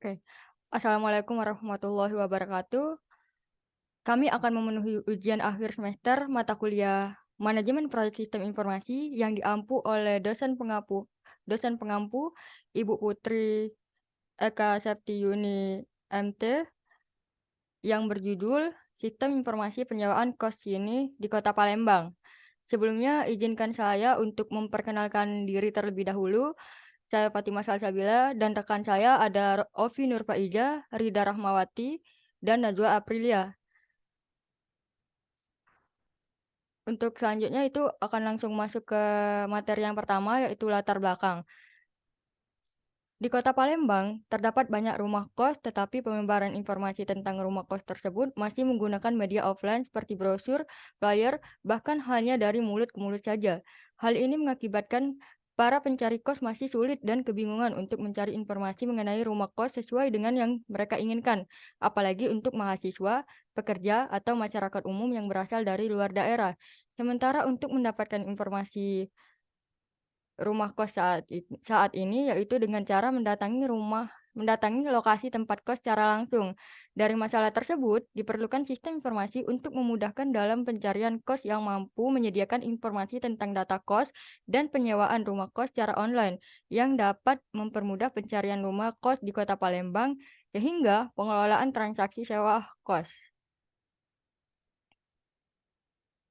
Oke. Assalamualaikum warahmatullahi wabarakatuh. Kami akan memenuhi ujian akhir semester mata kuliah Manajemen Proyek Sistem Informasi yang diampu oleh dosen pengampu Ibu Putri Eka Septiuni MT yang berjudul Sistem Informasi Penyewaan Kos ini di Kota Palembang. Sebelumnya izinkan saya untuk memperkenalkan diri terlebih dahulu. Saya Fatimah Salsabila dan rekan saya ada Ovi Nurfaiza, Rida Rahmawati, dan Najwa Aprilia. Untuk selanjutnya itu akan langsung masuk ke materi yang pertama yaitu latar belakang. Di Kota Palembang terdapat banyak rumah kos tetapi pembayaran informasi tentang rumah kos tersebut masih menggunakan media offline seperti brosur, flyer, bahkan hanya dari mulut ke mulut saja. Hal ini mengakibatkan para pencari kos masih sulit dan kebingungan untuk mencari informasi mengenai rumah kos sesuai dengan yang mereka inginkan, apalagi untuk mahasiswa, pekerja, atau masyarakat umum yang berasal dari luar daerah. Sementara untuk mendapatkan informasi rumah kos saat ini yaitu dengan cara mendatangi lokasi tempat kos secara langsung. Dari masalah tersebut, diperlukan sistem informasi untuk memudahkan dalam pencarian kos yang mampu menyediakan informasi tentang data kos dan penyewaan rumah kos secara online yang dapat mempermudah pencarian rumah kos di Kota Palembang sehingga pengelolaan transaksi sewa kos.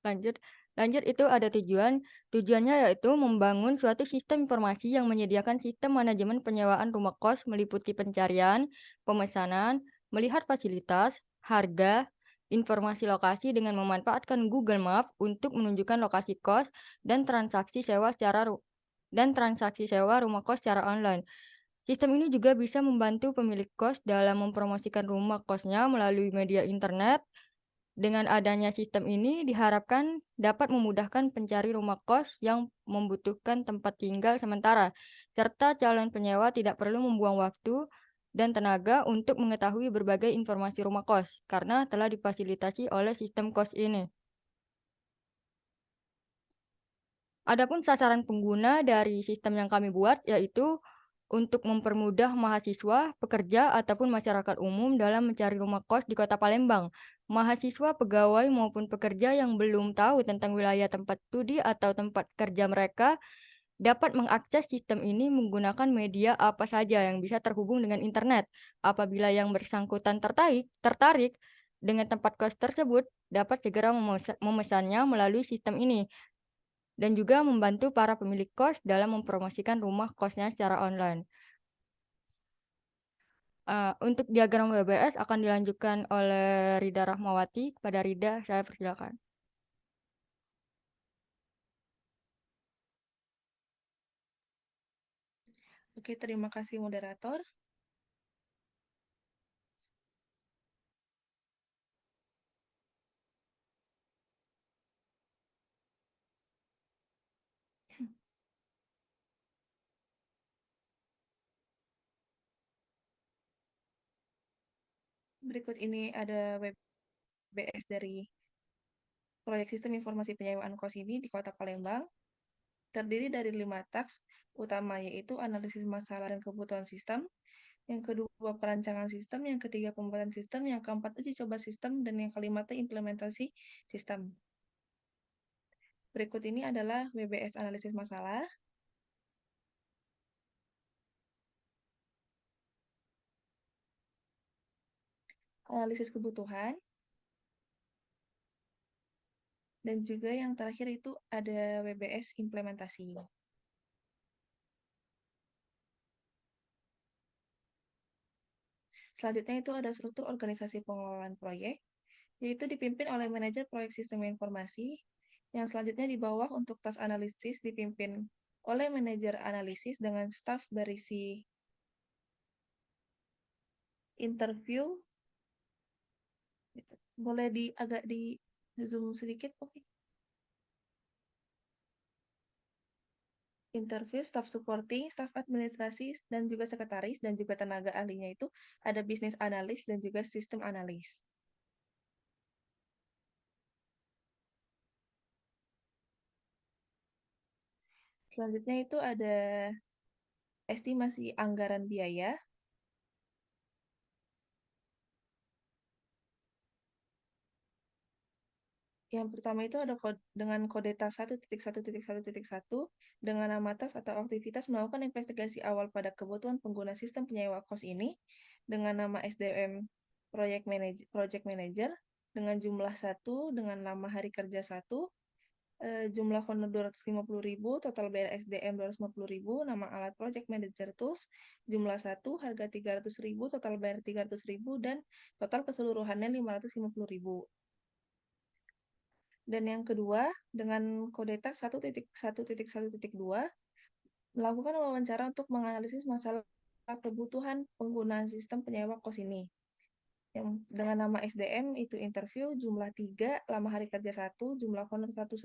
Lanjut, lanjut itu ada tujuan. Tujuannya yaitu membangun suatu sistem informasi yang menyediakan sistem manajemen penyewaan rumah kos meliputi pencarian, pemesanan, melihat fasilitas, harga, informasi lokasi dengan memanfaatkan Google Maps untuk menunjukkan lokasi kos dan transaksi sewa rumah kos secara online. Sistem ini juga bisa membantu pemilik kos dalam mempromosikan rumah kosnya melalui media internet. Dengan adanya sistem ini diharapkan dapat memudahkan pencari rumah kos yang membutuhkan tempat tinggal sementara, serta calon penyewa tidak perlu membuang waktu dan tenaga untuk mengetahui berbagai informasi rumah kos, karena telah difasilitasi oleh sistem kos ini. Adapun sasaran pengguna dari sistem yang kami buat yaitu untuk mempermudah mahasiswa, pekerja, ataupun masyarakat umum dalam mencari rumah kos di Kota Palembang. Mahasiswa, pegawai, maupun pekerja yang belum tahu tentang wilayah tempat studi atau tempat kerja mereka dapat mengakses sistem ini menggunakan media apa saja yang bisa terhubung dengan internet. Apabila yang bersangkutan tertarik dengan tempat kos tersebut, dapat segera memesannya melalui sistem ini dan juga membantu para pemilik kos dalam mempromosikan rumah kosnya secara online. Untuk diagram WBS akan dilanjutkan oleh Rida Rahmawati. Kepada Rida, saya persilakan. Oke, terima kasih moderator. Berikut ini ada WBS dari proyek sistem informasi penyewaan kos ini di Kota Palembang. Terdiri dari 5 taks utama, yaitu analisis masalah dan kebutuhan sistem, yang kedua perancangan sistem, yang ketiga pembuatan sistem, yang keempat uji coba sistem, dan yang kelima implementasi sistem. Berikut ini adalah WBS analisis masalah. Analisis kebutuhan, dan juga yang terakhir itu ada WBS implementasi. Selanjutnya itu ada struktur organisasi pengelolaan proyek, yaitu dipimpin oleh manajer proyek sistem informasi. Yang selanjutnya di bawah untuk tas analisis dipimpin oleh manajer analisis dengan staf berisi interview. Boleh agak di zoom sedikit, oke? Interview, staf supporting, staf administrasi, dan juga sekretaris, dan juga tenaga ahlinya itu ada bisnis analis dan juga sistem analis. Selanjutnya itu ada estimasi anggaran biaya. Yang pertama itu ada dengan kode task 1.1.1.1 dengan nama task atau aktivitas melakukan investigasi awal pada kebutuhan pengguna sistem penyewa kos ini dengan nama SDM Project Manager dengan jumlah 1, dengan nama hari kerja 1, jumlah honor 250.000, total bayar SDM 250.000, nama alat Project Manager Tools, jumlah 1, harga 300.000, total bayar 300.000, dan total keseluruhannya 550.000. Dan yang kedua, dengan kode tag 1.1.1.2, melakukan wawancara untuk menganalisis masalah kebutuhan pengguna sistem penyewa kos ini. Yang dengan nama SDM itu interview, jumlah 3, lama hari kerja 1, jumlah honor 100.000,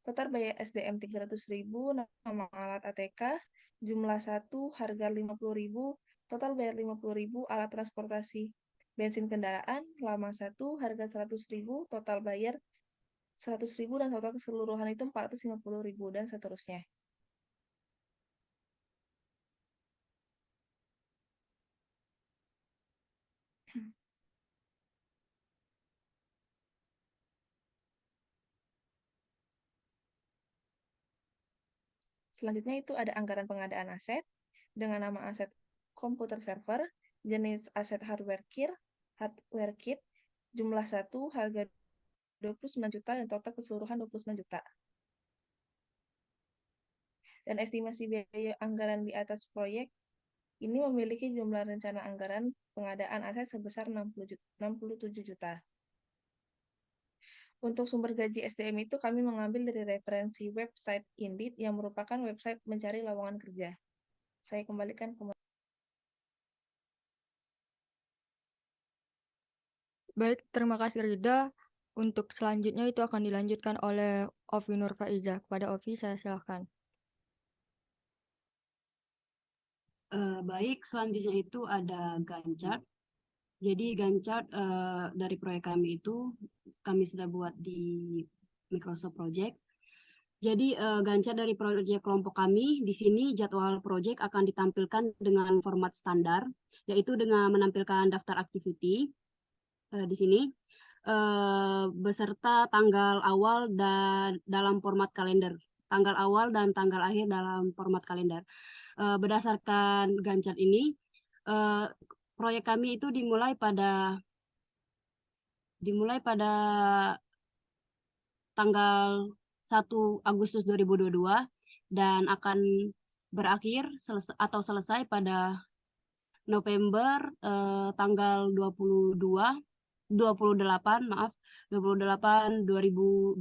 total bayar SDM 300.000, nama alat ATK, jumlah 1, harga 50.000, total bayar 50.000, alat transportasi bensin kendaraan, lama 1, harga 100.000, total bayar 100.000, dan total keseluruhan itu 450.000, dan seterusnya. Selanjutnya itu ada anggaran pengadaan aset dengan nama aset komputer server, jenis aset hardware kit, jumlah 1, harga 29 juta, dan total keseluruhan 29 juta. Dan estimasi biaya anggaran di atas proyek ini memiliki jumlah rencana anggaran pengadaan aset sebesar 67 juta. Untuk sumber gaji SDM itu kami mengambil dari referensi website Indeed yang merupakan website mencari lowongan kerja. Saya kembalikan ke... Baik, terima kasih Rida. Untuk selanjutnya itu akan dilanjutkan oleh Ovi Nur Faiza. Kepada Ovi, saya silakan. Baik, selanjutnya itu ada Gantt chart. Jadi Gantt chart dari proyek kami itu kami sudah buat di Microsoft Project. Jadi Gantt chart dari proyek kelompok kami di sini jadwal proyek akan ditampilkan dengan format standar, yaitu dengan menampilkan daftar activity di sini beserta tanggal awal dan dalam format kalender, tanggal awal dan tanggal akhir dalam format kalender. Berdasarkan Gantt chart ini, proyek kami itu dimulai pada tanggal 1 Agustus 2022 dan akan berakhir selesai pada November tanggal 28 2022.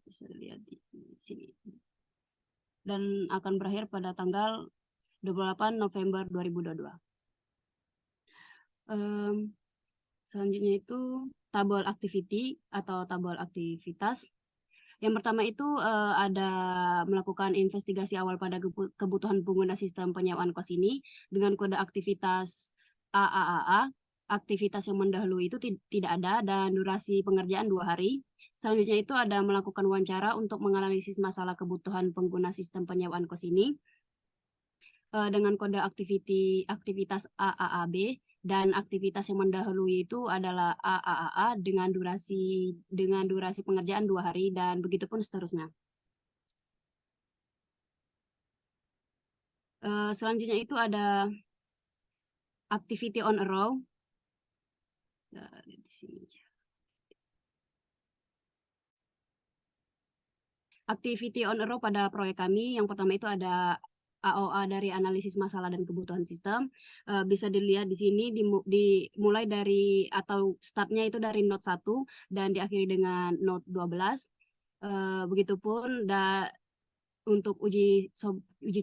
Bisa lihat di sini. Dan akan berakhir pada tanggal 28 November 2022. Selanjutnya itu tabel activity atau tabel aktivitas. Yang pertama itu ada melakukan investigasi awal pada kebutuhan pengguna sistem penyewaan kos ini dengan kode aktivitas AAAA. Aktivitas yang mendahului itu tidak ada dan durasi pengerjaan 2 hari. Selanjutnya itu ada melakukan wawancara untuk menganalisis masalah kebutuhan pengguna sistem penyewaan kos ini dengan kode aktivitas AAAB, dan aktivitas yang mendahului itu adalah AAAA dengan durasi pengerjaan 2 hari, dan begitu pun seterusnya. Selanjutnya itu ada activity on a row. Di sini. Activity on a row pada proyek kami yang pertama itu ada AOA dari analisis masalah dan kebutuhan sistem. Bisa dilihat di sini dimulai dari atau startnya itu dari note 1 dan diakhiri dengan note 12. Begitupun untuk uji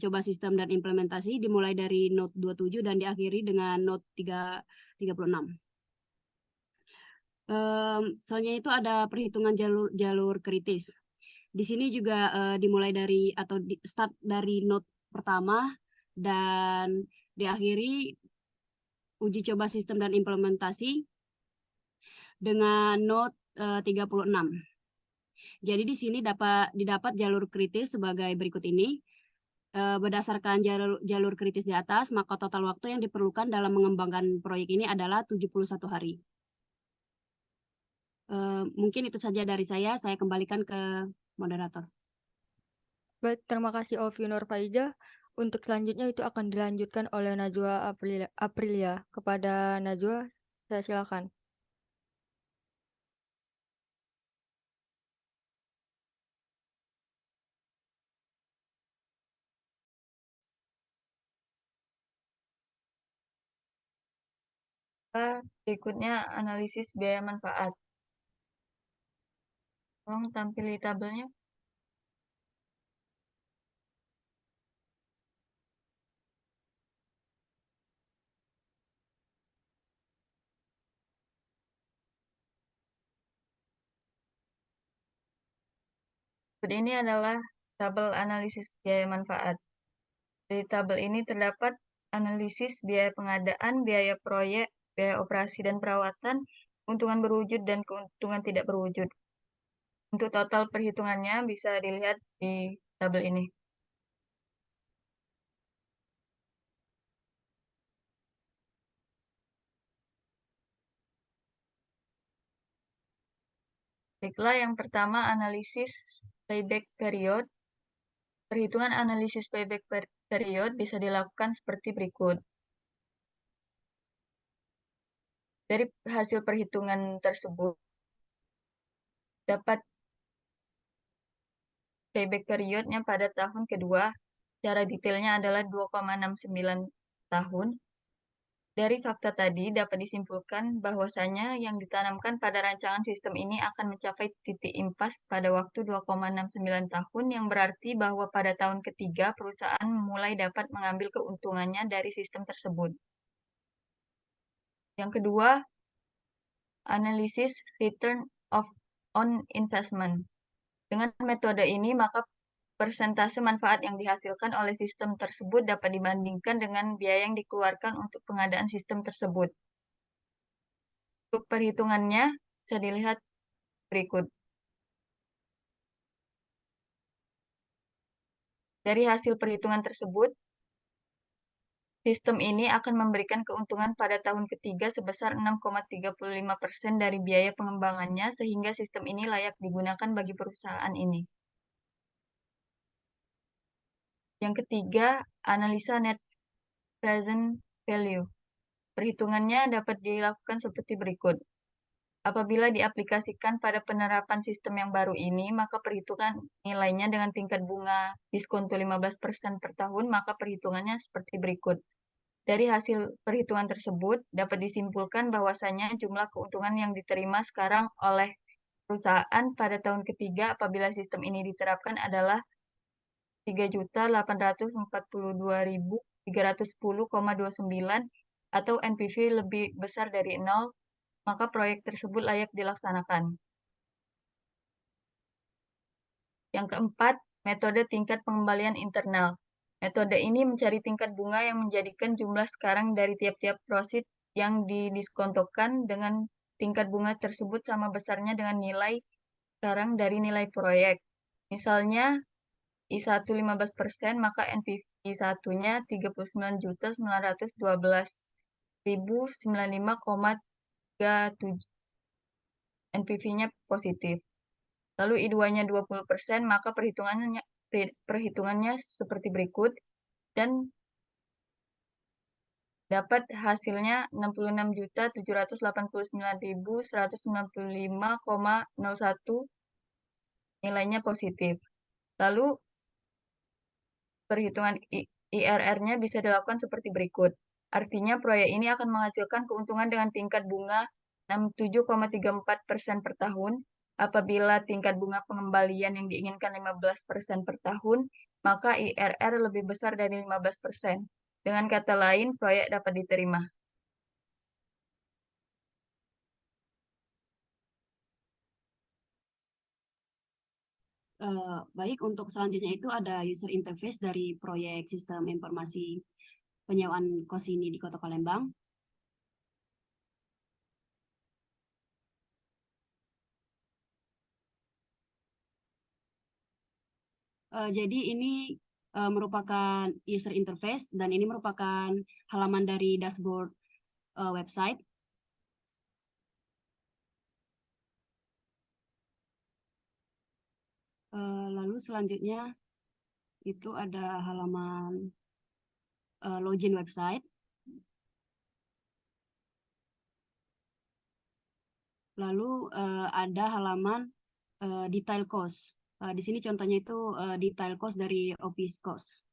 coba sistem dan implementasi dimulai dari note 27 dan diakhiri dengan note 36. Selanjutnya itu ada perhitungan jalur kritis. Di sini juga dimulai dari atau start dari note pertama dan diakhiri uji coba sistem dan implementasi dengan note 36. Jadi di sini didapat jalur kritis sebagai berikut ini. Berdasarkan jalur kritis di atas, maka total waktu yang diperlukan dalam mengembangkan proyek ini adalah 71 hari. Mungkin itu saja dari saya kembalikan ke moderator. Baik, terima kasih Ovi Nurfaijah. Untuk selanjutnya itu akan dilanjutkan oleh Najwa Aprilia. Kepada Najwa, saya silakan. Berikutnya analisis biaya manfaat. Tolong tampili tabelnya. Berikut ini adalah tabel analisis biaya manfaat. Dari tabel ini terdapat analisis biaya pengadaan, biaya proyek, biaya operasi dan perawatan, keuntungan berwujud dan keuntungan tidak berwujud. Untuk total perhitungannya bisa dilihat di tabel ini. Baiklah, yang pertama analisis payback period. Perhitungan analisis payback period bisa dilakukan seperti berikut. Dari hasil perhitungan tersebut, dapat payback periodnya pada tahun kedua. Cara detailnya adalah 2,69 tahun. Dari fakta tadi dapat disimpulkan bahwasanya yang ditanamkan pada rancangan sistem ini akan mencapai titik impas pada waktu 2,69 tahun, yang berarti bahwa pada tahun ketiga perusahaan mulai dapat mengambil keuntungannya dari sistem tersebut. Yang kedua, analisis return on investment. Dengan metode ini, maka persentase manfaat yang dihasilkan oleh sistem tersebut dapat dibandingkan dengan biaya yang dikeluarkan untuk pengadaan sistem tersebut. Untuk perhitungannya, bisa dilihat berikut. Dari hasil perhitungan tersebut, sistem ini akan memberikan keuntungan pada tahun ketiga sebesar 6,35% dari biaya pengembangannya, sehingga sistem ini layak digunakan bagi perusahaan ini. Yang ketiga, analisa net present value. Perhitungannya dapat dilakukan seperti berikut. Apabila diaplikasikan pada penerapan sistem yang baru ini, maka perhitungan nilainya dengan tingkat bunga diskonto 15% per tahun, maka perhitungannya seperti berikut. Dari hasil perhitungan tersebut, dapat disimpulkan bahwasanya jumlah keuntungan yang diterima sekarang oleh perusahaan pada tahun ketiga apabila sistem ini diterapkan adalah 3.842.310,29 atau NPV lebih besar dari 0, maka proyek tersebut layak dilaksanakan. Yang keempat, metode tingkat pengembalian internal. Metode ini mencari tingkat bunga yang menjadikan jumlah sekarang dari tiap-tiap prosit yang didiskontokan dengan tingkat bunga tersebut sama besarnya dengan nilai sekarang dari nilai proyek. Misalnya, I1 15%, maka NPV I1-nya 39.911.095,37. NPV-nya positif. Lalu I2-nya 20%, maka perhitungannya seperti berikut, dan dapat hasilnya 66.789.195,01, nilainya positif. Lalu perhitungan IRR-nya bisa dilakukan seperti berikut. Artinya proyek ini akan menghasilkan keuntungan dengan tingkat bunga 67,34% per tahun. Apabila tingkat bunga pengembalian yang diinginkan 15% per tahun, maka IRR lebih besar dari 15%. Dengan kata lain, proyek dapat diterima. Baik, untuk selanjutnya itu ada user interface dari proyek sistem informasi penyewaan kos ini di Kota Palembang. Jadi ini merupakan user interface dan ini merupakan halaman dari dashboard website. Lalu selanjutnya itu ada halaman login website. Lalu ada halaman detail cost. Di sini contohnya itu detail cost dari office cost.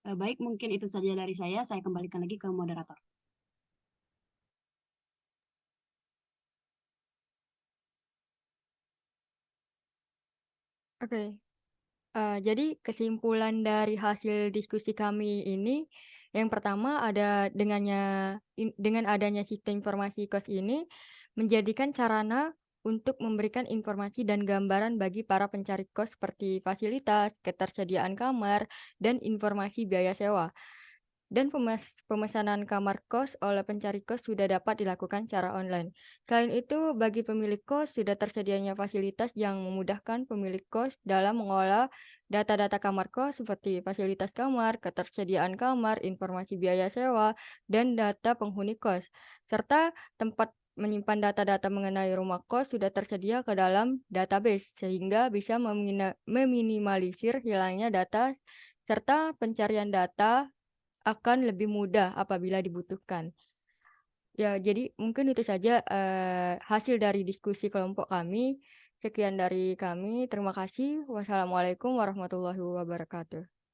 Baik, mungkin itu saja dari saya. Saya kembalikan lagi ke moderator. Oke. Jadi kesimpulan dari hasil diskusi kami ini, yang pertama dengan adanya sistem informasi kos ini menjadikan sarana untuk memberikan informasi dan gambaran bagi para pencari kos seperti fasilitas, ketersediaan kamar, dan informasi biaya sewa. Dan pemesanan kamar kos oleh pencari kos sudah dapat dilakukan secara online. Selain itu, bagi pemilik kos sudah tersedianya fasilitas yang memudahkan pemilik kos dalam mengolah data-data kamar kos seperti fasilitas kamar, ketersediaan kamar, informasi biaya sewa, dan data penghuni kos. Serta tempat menyimpan data-data mengenai rumah kos sudah tersedia ke dalam database sehingga bisa meminimalisir hilangnya data serta pencarian data akan lebih mudah apabila dibutuhkan. Ya, jadi mungkin itu saja hasil dari diskusi kelompok kami. Sekian dari kami. Terima kasih. Wassalamualaikum warahmatullahi wabarakatuh.